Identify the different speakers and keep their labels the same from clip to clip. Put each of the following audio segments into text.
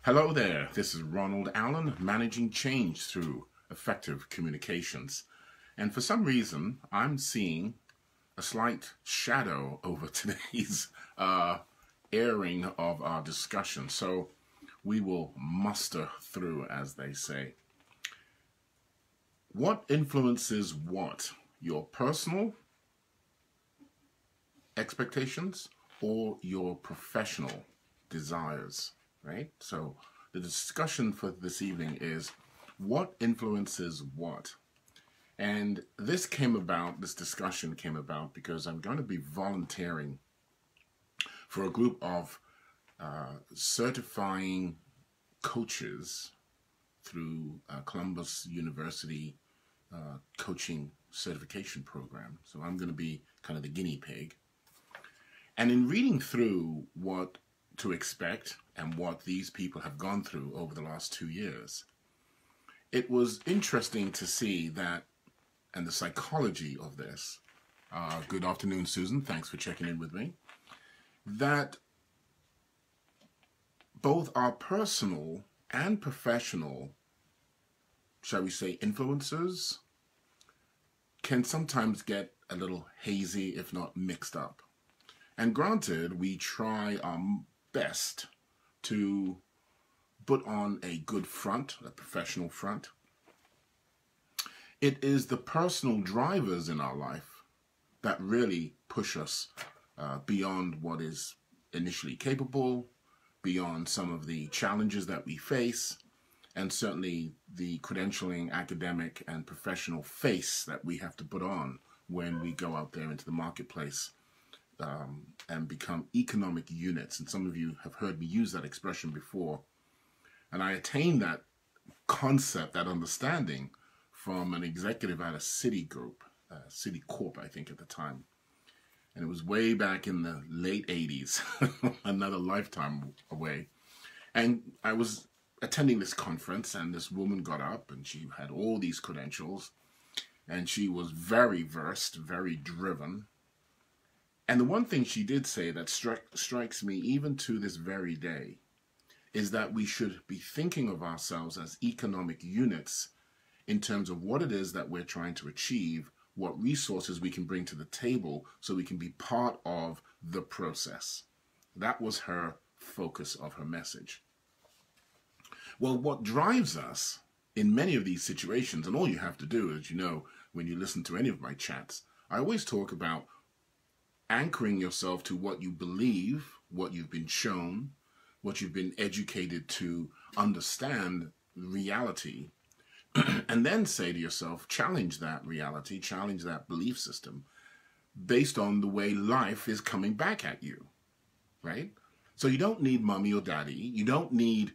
Speaker 1: Hello there, this is Ronald Allen, managing change through effective communications. And for some reason, I'm seeing a slight shadow over today's airing of our discussion. So we will muster through, as they say. What influences what? Your personal expectations or your professional desires? Right? So the discussion for this evening is what influences what? And this discussion came about because I'm going to be volunteering for a group of certifying coaches through Columbus University coaching certification program. So I'm going to be kind of the guinea pig. And in reading through what to expect and what these people have gone through over the last 2 years, it was interesting to see that, and the psychology of this, good afternoon, Susan, thanks for checking in with me, that both our personal and professional, shall we say, influencers can sometimes get a little hazy, if not mixed up. And granted, we try our best to put on a good front, a professional front. It is the personal drivers in our life that really push us beyond what is initially capable, beyond some of the challenges that we face, and certainly the credentialing, academic, and professional face that we have to put on when we go out there into the marketplace and become economic units. And some of you have heard me use that expression before. And I attained that concept, that understanding, from an executive at a Citigroup, Citicorp, I think at the time. And it was way back in the late 80s, another lifetime away. And I was attending this conference, and this woman got up, and she had all these credentials, and she was very versed, very driven. And the one thing she did say that strikes me even to this very day is that we should be thinking of ourselves as economic units in terms of what it is that we're trying to achieve, what resources we can bring to the table so we can be part of the process. That was her focus of her message. Well, what drives us in many of these situations, and all you have to do, as you know, when you listen to any of my chats, I always talk about anchoring yourself to what you believe, what you've been shown, what you've been educated to understand reality, and then say to yourself, challenge that reality, challenge that belief system based on the way life is coming back at you, right? So you don't need mommy or daddy. You don't need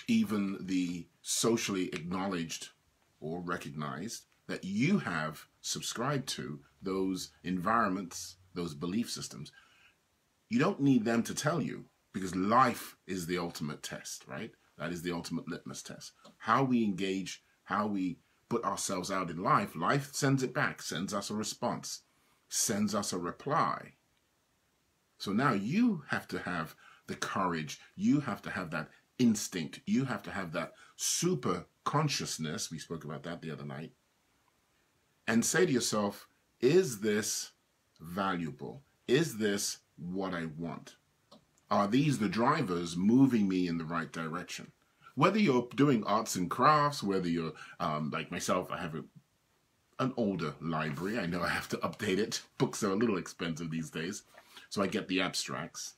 Speaker 1: even the socially acknowledged or recognized that you have subscribed to those environments, those belief systems. You don't need them to tell you, because life is the ultimate test, right? That is the ultimate litmus test. How we engage, how we put ourselves out in life, life sends it back, sends us a response, sends us a reply. So now you have to have the courage, you have to have that instinct, you have to have that super consciousness, we spoke about that the other night, and say to yourself, is this valuable? Is this what I want? Are these the drivers moving me in the right direction? Whether you're doing arts and crafts, whether you're, like myself, I have an older library. I know I have to update it. Books are a little expensive these days, so I get the abstracts.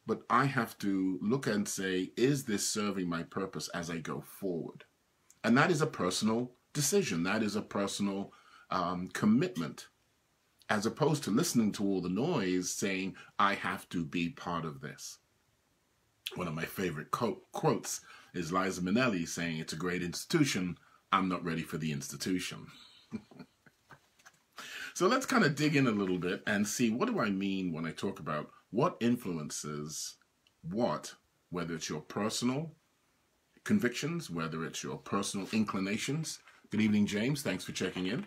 Speaker 1: But I have to look and say, is this serving my purpose as I go forward? And that is a personal decision. That is a personal commitment, as opposed to listening to all the noise saying, I have to be part of this. One of my favorite quotes is Liza Minnelli saying, it's a great institution, I'm not ready for the institution. So let's kind of dig in a little bit and see, what do I mean when I talk about what influences what, whether it's your personal convictions, whether it's your personal inclinations. Good evening, James. Thanks for checking in.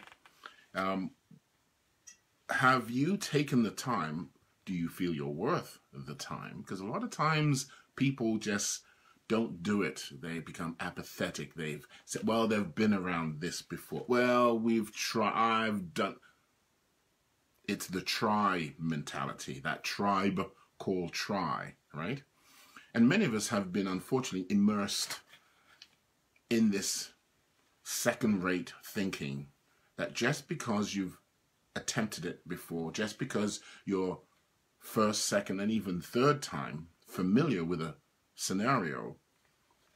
Speaker 1: Have you taken the time do you feel you're worth the time? Because a lot of times people just don't do it. They become apathetic. They've said, well, they've been around this before. Well, we've tried, I've done. It's the try mentality, that tribe called try, right? And many of us have been, unfortunately, immersed in this second-rate thinking that just because you've attempted it before, just because you're first, second, and even third time familiar with a scenario,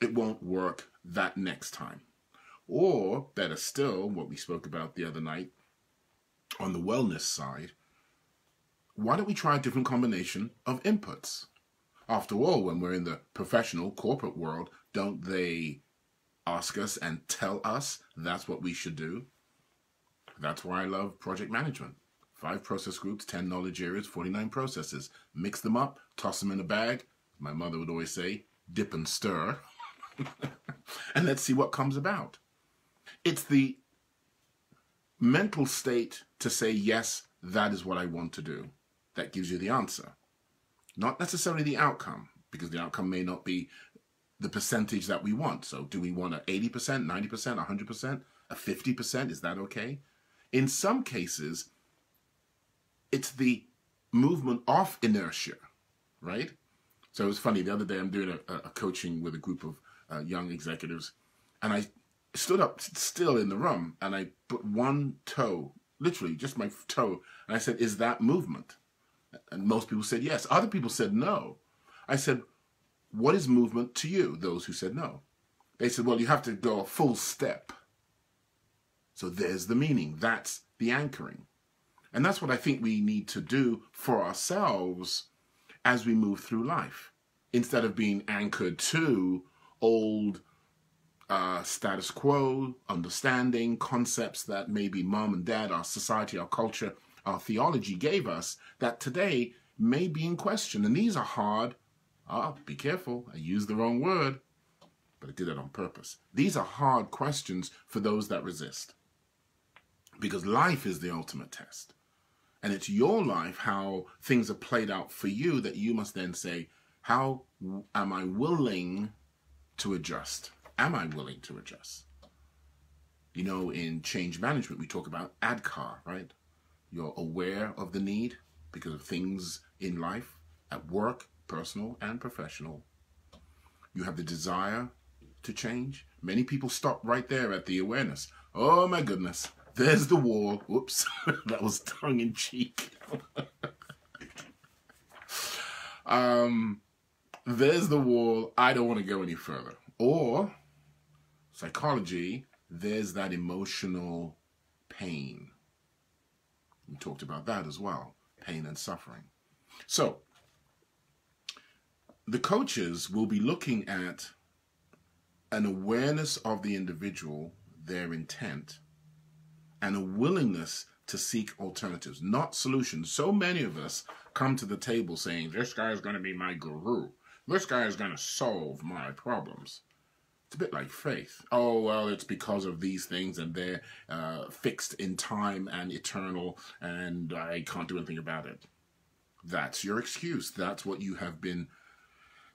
Speaker 1: it won't work that next time. Or, better still, what we spoke about the other night, on the wellness side, why don't we try a different combination of inputs? After all, when we're in the professional corporate world, don't they ask us and tell us that's what we should do? That's why I love project management. 5 process groups, 10 knowledge areas, 49 processes. Mix them up, toss them in a bag. My mother would always say, dip and stir. And let's see what comes about. It's the mental state to say, yes, that is what I want to do. That gives you the answer. Not necessarily the outcome, because the outcome may not be the percentage that we want. So do we want a 80%, 90%, 100%, a 50%? Is that okay? In some cases, it's the movement off inertia, right? So it was funny, the other day I'm doing a coaching with a group of young executives, and I stood up still in the room, and I put one toe, literally just my toe, and I said, is that movement? And most people said yes. Other people said no. I said, what is movement to you? Those who said no. They said, well, you have to go a full step. So there's the meaning. That's the anchoring. And that's what I think we need to do for ourselves as we move through life. Instead of being anchored to old status quo, understanding, concepts that maybe mom and dad, our society, our culture, our theology gave us, that today may be in question. And these are hard. Be careful. I used the wrong word, but I did it on purpose. These are hard questions for those that resist. Because life is the ultimate test. And it's your life, how things are played out for you, that you must then say, how am I willing to adjust? Am I willing to adjust? You know, in change management, we talk about ADKAR, right? You're aware of the need because of things in life, at work, personal and professional. You have the desire to change. Many people stop right there at the awareness. Oh my goodness, there's the wall. Whoops, that was tongue in cheek. There's the wall. I don't want to go any further. Or psychology, there's that emotional pain. We talked about that as well, pain and suffering. So the coaches will be looking at an awareness of the individual, their intent, and a willingness to seek alternatives, not solutions. So many of us come to the table saying, this guy is going to be my guru. This guy is going to solve my problems. It's a bit like faith. Oh, well, it's because of these things, and they're fixed in time and eternal, and I can't do anything about it. That's your excuse. That's what you have been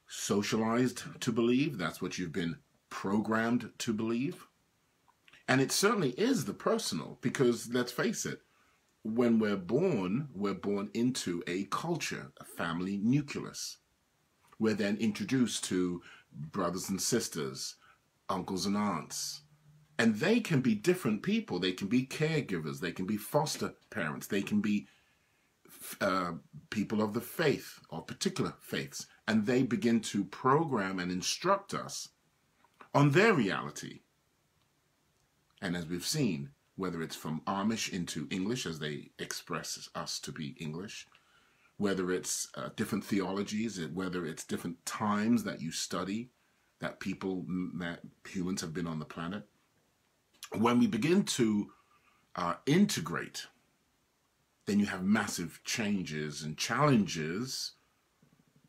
Speaker 1: socialized to believe. That's what you've been programmed to believe. And it certainly is the personal, because let's face it, when we're born into a culture, a family nucleus. We're then introduced to brothers and sisters, uncles and aunts. And they can be different people. They can be caregivers. They can be foster parents. They can be people of the faith or particular faiths. And they begin to program and instruct us on their reality. And as we've seen, whether it's from Amish into English, as they express us to be English, whether it's different theologies, whether it's different times that you study, that humans have been on the planet. When we begin to integrate, then you have massive changes and challenges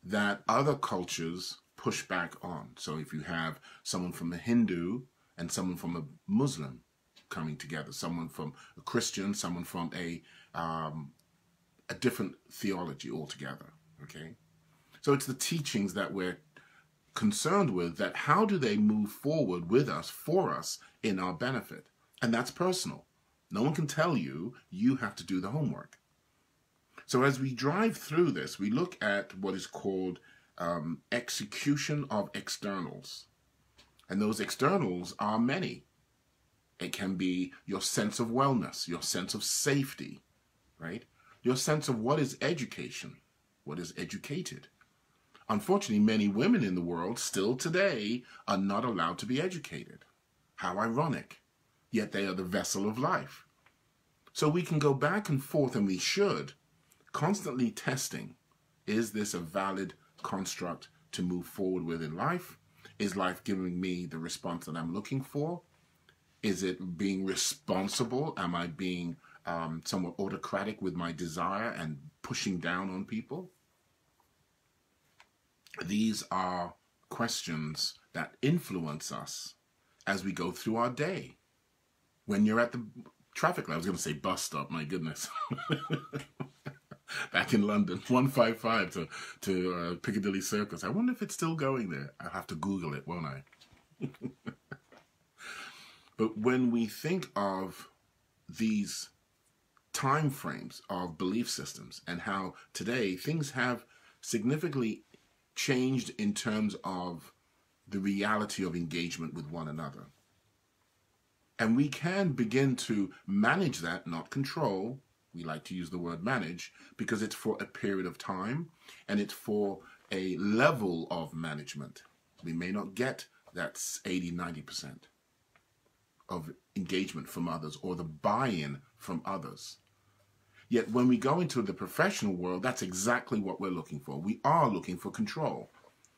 Speaker 1: that other cultures push back on. So if you have someone from a Hindu and someone from a Muslim coming together, someone from a Christian, someone from a a different theology altogether, okay? So it's the teachings that we're concerned with, that how do they move forward with us, for us, in our benefit? And that's personal. No one can tell you, you have to do the homework. So as we drive through this, we look at what is called execution of externals. And those externals are many. It can be your sense of wellness, your sense of safety, right? Your sense of what is education, what is educated. Unfortunately, many women in the world still today are not allowed to be educated. How ironic. Yet they are the vessel of life. So we can go back and forth, and we should, constantly testing, is this a valid construct to move forward with in life? Is life giving me the response that I'm looking for? Is it being responsible? Am I being somewhat autocratic with my desire and pushing down on people? These are questions that influence us as we go through our day. When you're at the traffic light, I was going to say bus stop, my goodness. Back in London, 155 to Piccadilly Circus. I wonder if it's still going there. I'll have to Google it, won't I? But when we think of these time frames of belief systems and how today things have significantly changed in terms of the reality of engagement with one another. And we can begin to manage that, not control. We like to use the word manage because it's for a period of time and it's for a level of management. We may not get that 80, 90% of engagement from others or the buy-in from others. Yet when we go into the professional world, that's exactly what we're looking for. We are looking for control.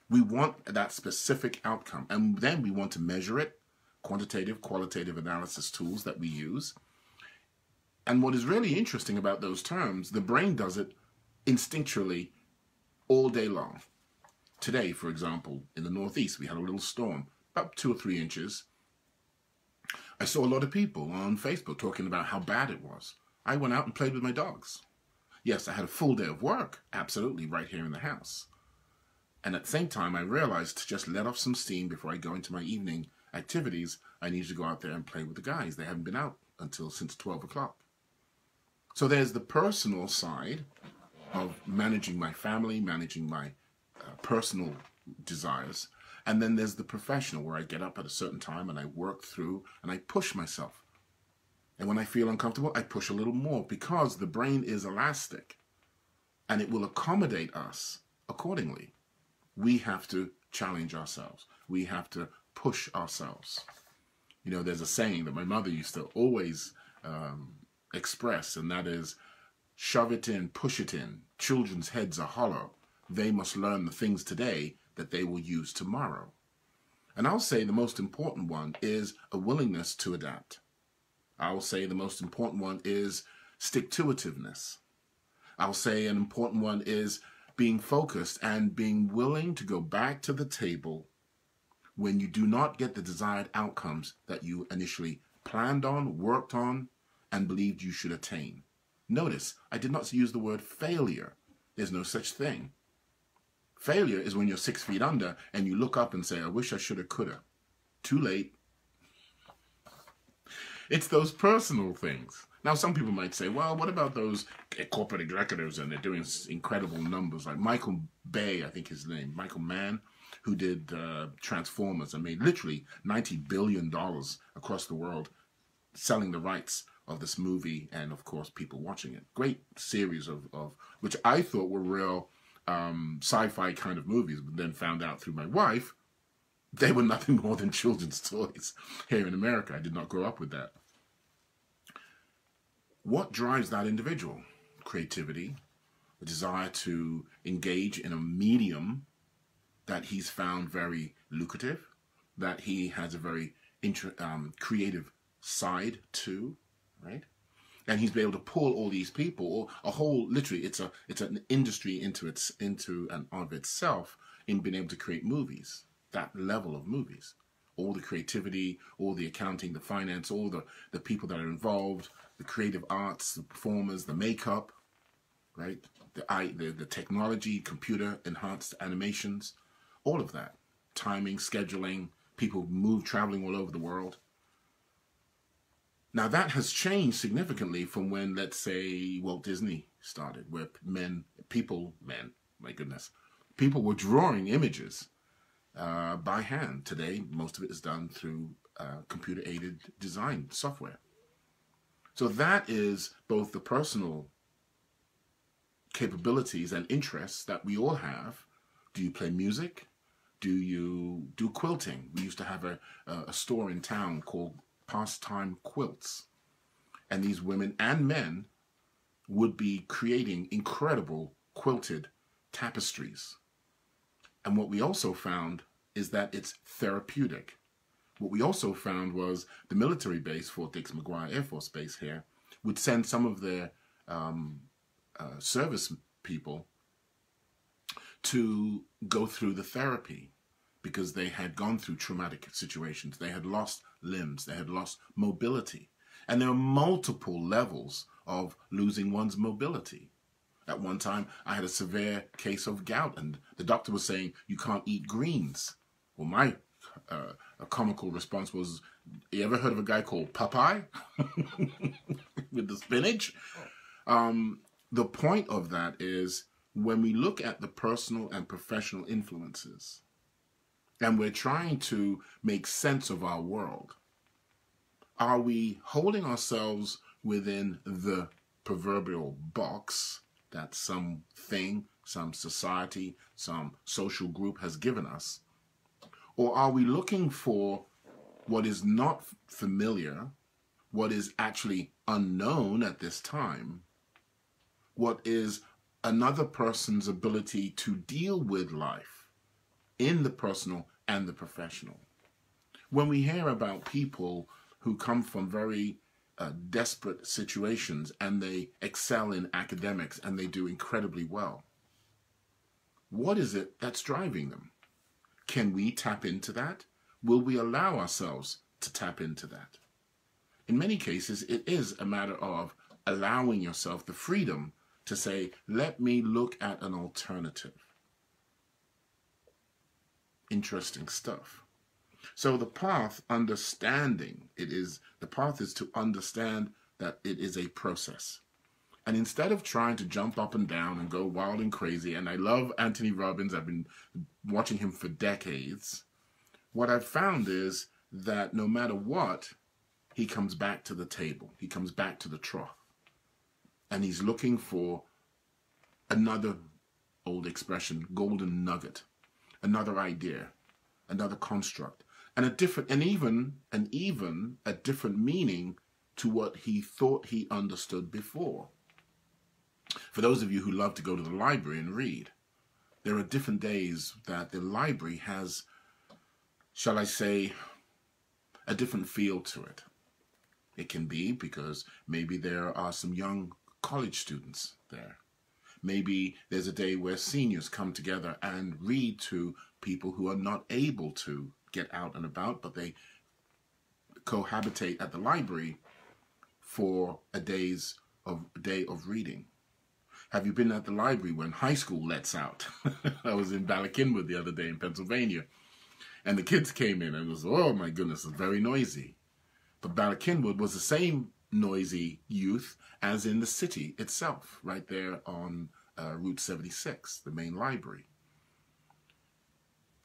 Speaker 1: We want that specific outcome, and then we want to measure it, quantitative, qualitative analysis tools that we use. And what is really interesting about those terms, the brain does it instinctually all day long. Today, for example, in the Northeast, we had a little storm, about 2 or 3 inches. I saw a lot of people on Facebook talking about how bad it was. I went out and played with my dogs. Yes, I had a full day of work, absolutely, right here in the house. And at the same time, I realized to just let off some steam before I go into my evening activities, I needed to go out there and play with the guys. They haven't been out since 12 o'clock. So there's the personal side of managing my family, managing my personal desires. And then there's the professional, where I get up at a certain time and I work through and I push myself. And when I feel uncomfortable, I push a little more, because the brain is elastic and it will accommodate us accordingly. We have to challenge ourselves. We have to push ourselves. You know, there's a saying that my mother used to always express, and that is, shove it in, push it in. Children's heads are hollow. They must learn the things today that they will use tomorrow. And I'll say the most important one is a willingness to adapt. I will say the most important one is stick-to-itiveness. I'll say an important one is being focused and being willing to go back to the table when you do not get the desired outcomes that you initially planned on, worked on, and believed you should attain. Notice, I did not use the word failure. There's no such thing. Failure is when you're 6 feet under and you look up and say, I wish I shoulda, coulda. Too late. It's those personal things. Now, some people might say, well, what about those corporate executives and they're doing incredible numbers, like Michael Bay, I think his name, Michael Mann, who did Transformers and made literally $90 billion across the world selling the rights of this movie and, of course, people watching it. Great series of which I thought were real sci-fi kind of movies, but then found out through my wife they were nothing more than children's toys here in America. I did not grow up with that. What drives that individual? Creativity, a desire to engage in a medium that he's found very lucrative, that he has a very creative side to, right? And he's been able to pull all these people, or a whole, literally, it's an industry into and of itself, in being able to create movies. That level of movies, all the creativity, all the accounting, the finance, all the people that are involved, the creative arts, the performers, the makeup, right? The technology, computer-enhanced animations, all of that. Timing, scheduling, people traveling all over the world. Now that has changed significantly from when, let's say, Walt Disney started, where people were drawing images by hand. Today, most of it is done through computer-aided design software. So that is both the personal capabilities and interests that we all have. Do you play music? Do you do quilting? We used to have a store in town called Pastime Quilts. And these women and men would be creating incredible quilted tapestries. And what we also found is that it's therapeutic. What we also found was the military base, Fort Dix McGuire Air Force Base here, would send some of their service people to go through the therapy because they had gone through traumatic situations. They had lost limbs. They had lost mobility. And there are multiple levels of losing one's mobility. At one time, I had a severe case of gout, and the doctor was saying, you can't eat greens. Well, my comical response was, you ever heard of a guy called Popeye with the spinach? The point of that is when we look at the personal and professional influences and we're trying to make sense of our world, are we holding ourselves within the proverbial box that something, some society, some social group has given us? Or are we looking for what is not familiar, what is actually unknown at this time, what is another person's ability to deal with life in the personal and the professional? When we hear about people who come from very desperate situations and they excel in academics and they do incredibly well, what is it that's driving them? Can we tap into that? Will we allow ourselves to tap into that? In many cases, it is a matter of allowing yourself the freedom to say, let me look at an alternative. Interesting stuff. So the path, understanding, the path is to understand that it is a process. And instead of trying to jump up and down and go wild and crazy, and I love Anthony Robbins, I've been watching him for decades, what I've found is that no matter what, he comes back to the table. He comes back to the trough. And he's looking for another old expression, golden nugget, another idea, another construct, and even a different meaning to what he thought he understood before. For those of you who love to go to the library and read, there are different days that the library has, shall I say, a different feel to it. It can be because maybe there are some young college students there. Maybe there's a day where seniors come together and read to people who are not able to get out and about, but they cohabitate at the library for a day of reading. Have you been at the library when high school lets out? I was in Ballackinwood the other day in Pennsylvania, and the kids came in and it was, oh my goodness, it's very noisy. But Ballackinwood was the same noisy youth as in the city itself, right there on Route 76, the main library.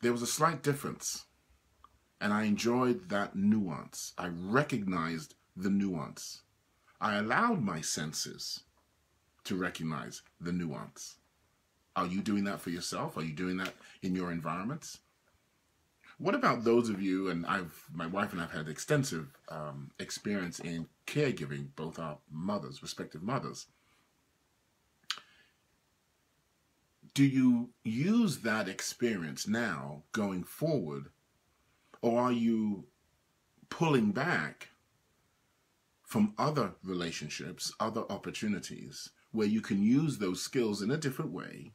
Speaker 1: There was a slight difference, and I enjoyed that nuance. I recognized the nuance. I allowed my senses to recognize the nuance. Are you doing that for yourself? Are you doing that in your environments? What about those of you, and my wife and I have had extensive experience in caregiving, both our mothers, respective mothers. Do you use that experience now going forward, or are you pulling back from other relationships, other opportunities, where you can use those skills in a different way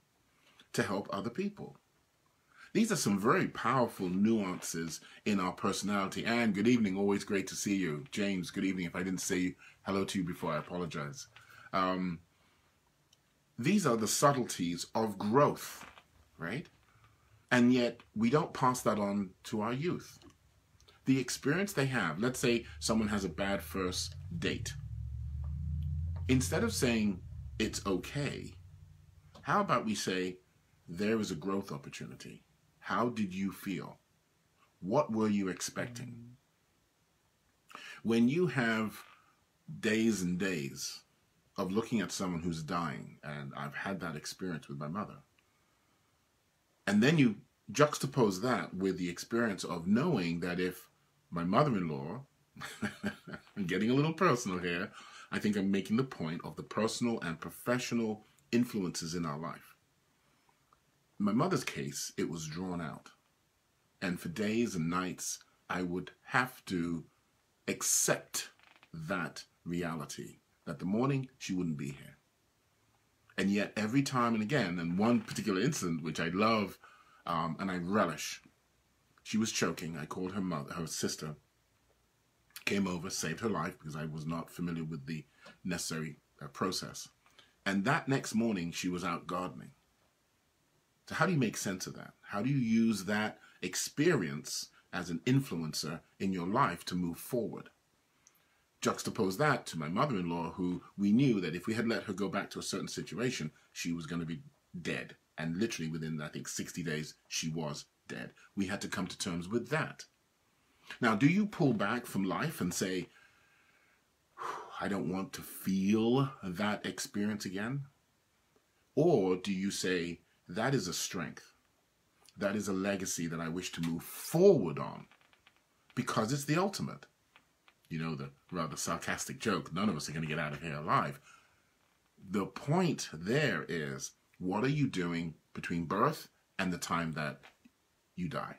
Speaker 1: to help other people? These are some very powerful nuances in our personality. And good evening, always great to see you. James, good evening. If I didn't say hello to you before, I apologize. These are the subtleties of growth, right? And yet we don't pass that on to our youth. The experience they have, let's say someone has a bad first date. Instead of saying it's okay, how about we say there is a growth opportunity? How did you feel? What were you expecting? When you have days and days of looking at someone who's dying, and I've had that experience with my mother, and then you juxtapose that with the experience of knowing that if my mother-in-law, I'm getting a little personal here, I think I'm making the point of the personal and professional influences in our life. In my mother's case, it was drawn out. And for days and nights, I would have to accept that reality, that the morning she wouldn't be here. And yet every time and again, and one particular incident which I love and I relish, she was choking. I called her mother, her sister, came over, saved her life because I was not familiar with the necessary process. And that next morning, she was out gardening. So how do you make sense of that? How do you use that experience as an influencer in your life to move forward? Juxtapose that to my mother-in-law, who we knew that if we had let her go back to a certain situation, she was going to be dead. And literally within, I think, 60 days, she was dead. We had to come to terms with that. Now, do you pull back from life and say, I don't want to feel that experience again? Or do you say, that is a strength. That is a legacy that I wish to move forward on because it's the ultimate. You know, the rather sarcastic joke, none of us are going to get out of here alive. The point there is, what are you doing between birth and the time that you die?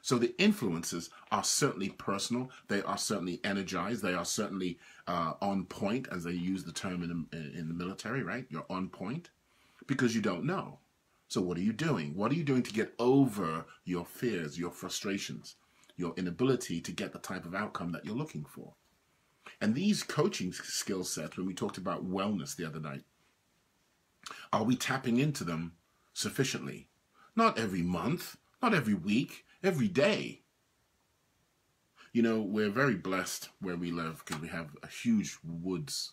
Speaker 1: So the influences are certainly personal. They are certainly energized. They are certainly on point, as they use the term in the military, right? You're on point because you don't know. So what are you doing? What are you doing to get over your fears, your frustrations, your inability to get the type of outcome that you're looking for? And these coaching skill sets, when we talked about wellness the other night, are we tapping into them sufficiently? Not every month, not every week, every day. You know, we're very blessed where we live because we have a huge woods.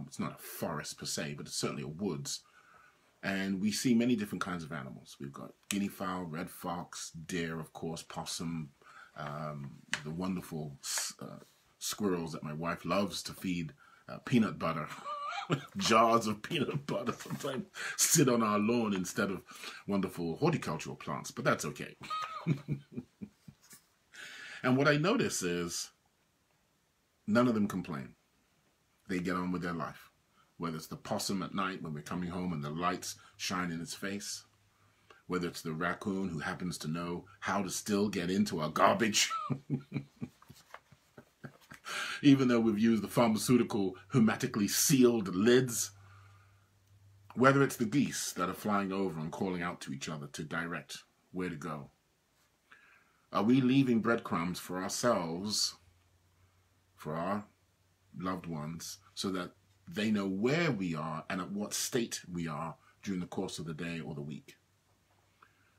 Speaker 1: It's not a forest per se, but it's certainly a woods. And we see many different kinds of animals. We've got guinea fowl, red fox, deer, of course, possum, the wonderful squirrels that my wife loves to feed peanut butter. Jars of peanut butter sometimes sit on our lawn instead of wonderful horticultural plants, but that's okay. And what I notice is none of them complain. They get on with their life. Whether it's the possum at night when we're coming home and the lights shine in its face, whether it's the raccoon who happens to know how to still get into our garbage, even though we've used the pharmaceutical hermetically sealed lids, whether it's the geese that are flying over and calling out to each other to direct where to go. Are we leaving breadcrumbs for ourselves, for our loved ones, so that they know where we are and at what state we are during the course of the day or the week?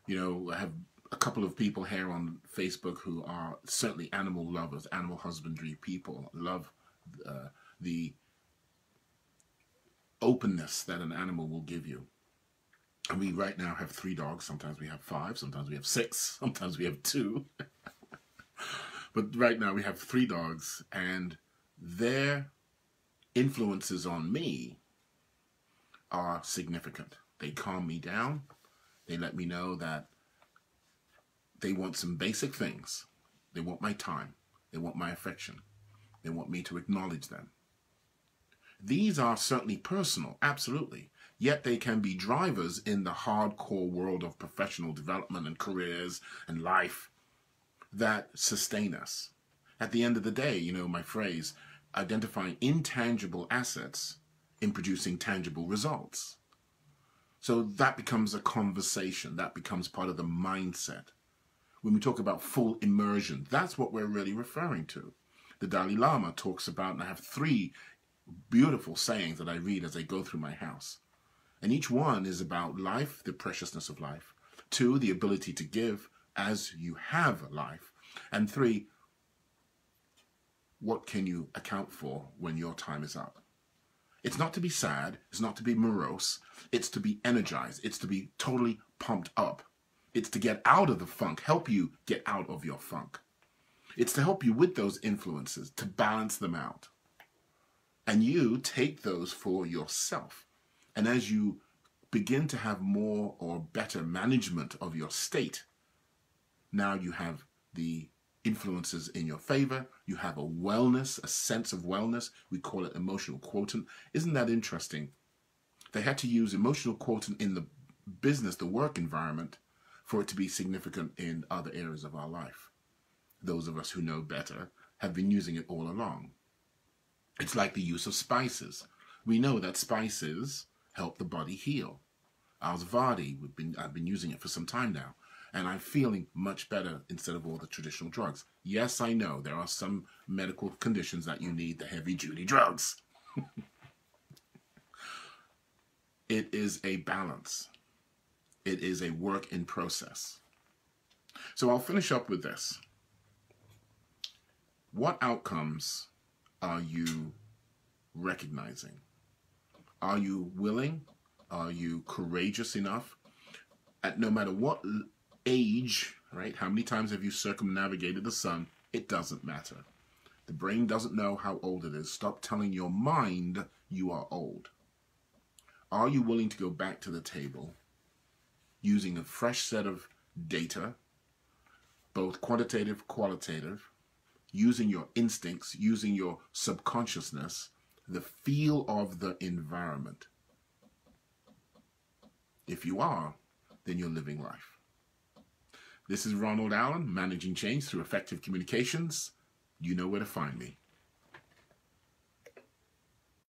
Speaker 1: You know, I have a couple of people here on Facebook who are certainly animal lovers, animal husbandry people, love the openness that an animal will give you. And we right now have 3 dogs. Sometimes we have 5, sometimes we have 6, sometimes we have 2. But right now we have 3 dogs, and their influences on me are significant. They calm me down. They let me know that they want some basic things. They want my time. They want my affection. They want me to acknowledge them. These are certainly personal, absolutely. Yet they can be drivers in the hardcore world of professional development and careers and life that sustain us. At the end of the day, you know, my phrase, identifying intangible assets in producing tangible results. So that becomes a conversation. That becomes part of the mindset. When we talk about full immersion, that's what we're really referring to. The Dalai Lama talks about, and I have 3 beautiful sayings that I read as I go through my house. And each one is about life, the preciousness of life. 2, the ability to give as you have life. And 3, what can you account for when your time is up? It's not to be sad. It's not to be morose. It's to be energized. It's to be totally pumped up. It's to get out of the funk, help you get out of your funk. It's to help you with those influences, to balance them out. And you take those for yourself. And as you begin to have more or better management of your state, now you have the influences in your favor. You have a wellness, a sense of wellness. We call it emotional quotient. Isn't that interesting? They had to use emotional quotient in the business, the work environment, for it to be significant in other areas of our life. Those of us who know better have been using it all along. It's like the use of spices. We know that spices help the body heal. Alzvadi, I've been using it for some time now, and I'm feeling much better instead of all the traditional drugs. Yes, I know there are some medical conditions that you need the heavy-duty drugs. It is a balance. It is a work in process. So I'll finish up with this. What outcomes are you recognizing? Are you willing? Are you courageous enough? At no matter what age, right? How many times have you circumnavigated the sun? It doesn't matter. The brain doesn't know how old it is. Stop telling your mind you are old. Are you willing to go back to the table using a fresh set of data, both quantitative, qualitative, using your instincts, using your subconsciousness, the feel of the environment? If you are, then you're living life. This is Ronald Allen, managing change through effective communications. You know where to find me.